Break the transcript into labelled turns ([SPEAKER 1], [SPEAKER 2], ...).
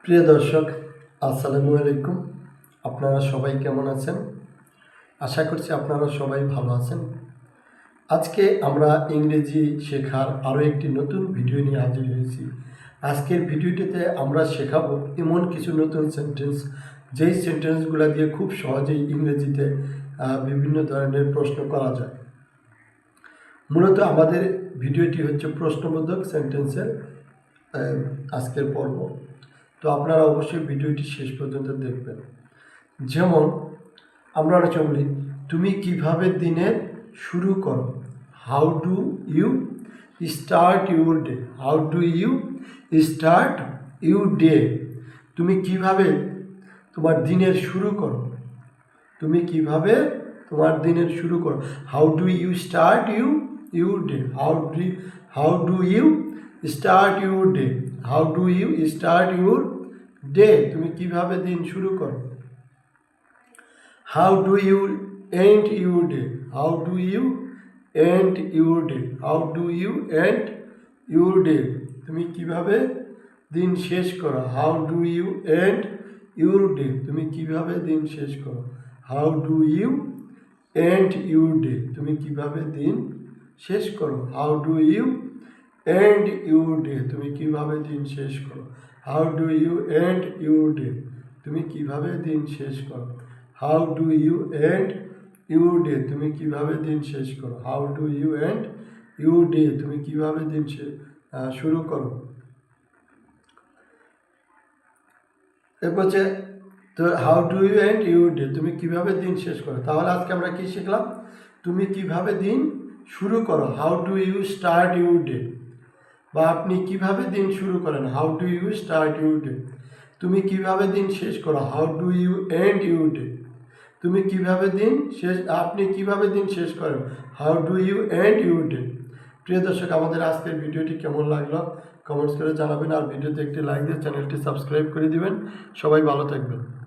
[SPEAKER 1] প্রিয় দর্শক, আসসালামু আলাইকুম। আপনারা সবাই কেমন আছেন? আশা করছি আপনারা সবাই ভালো আছেন। আজকে আমরা ইংরেজি শেখার আরও একটি নতুন ভিডিও নিয়ে হাজির হয়েছি। আজকের ভিডিওটিতে আমরা শেখাবো এমন কিছু নতুন সেন্টেন্স, যেই সেন্টেন্সগুলো দিয়ে খুব সহজেই ইংরেজিতে বিভিন্ন ধরনের প্রশ্ন করা যায়। মূলত আমাদের ভিডিওটি হচ্ছে প্রশ্নবোধক সেন্টেন্সের আজকের পর্ব। তো আপনারা অবশ্যই ভিডিওটি শেষ পর্যন্ত দেখবেন। যেমন আমরা অনেক সময় বলি, তুমি কিভাবে দিনের শুরু করো? How do you start your day? How do you start your day? তুমি কিভাবে তোমার দিনের শুরু করো? তুমি কিভাবে তোমার দিনের শুরু করো? How do you start your day? How do you start your day? How do you start your day? তুমি কিভাবে দিন শুরু করো? How do you end your day? How do you end your day? How do you end your day? তুমি কিভাবে দিন শেষ করো? How do you end your day? তুমি কিভাবে দিন শেষ করো? How do you end your day? তুমি কিভাবে দিন শেষ করো? How do you end your day? তুমি কিভাবে দিন শেষ করো? How do you end your day? তুমি কিভাবে দিন শেষ করো? How do you end your day? তুমি কিভাবে দিন শেষ করো? How do you end your day? তুমি কিভাবে দিন শুরু করো? এরপর হচ্ছে তো how do you end your day? তুমি কিভাবে দিন শেষ করো? তাহলে আজকে আমরা কি শিখলাম? তুমি কিভাবে দিন শুরু করো? How do you start your day? বা আপনি কিভাবে দিন শুরু করেন? How do you start your day? তুমি কিভাবে দিন শেষ করো? How do you end your day? তুমি কিভাবে আপনি কিভাবে দিন শেষ করেন? How do you end your day? প্রিয় দর্শক, আমাদের আজকের ভিডিওটি কেমন লাগলো কমেন্টস করে জানাবেন, আর ভিডিওতে একটি লাইক দিয়ে চ্যানেলটি সাবস্ক্রাইব করে দিবেন। সবাই ভালো থাকবেন।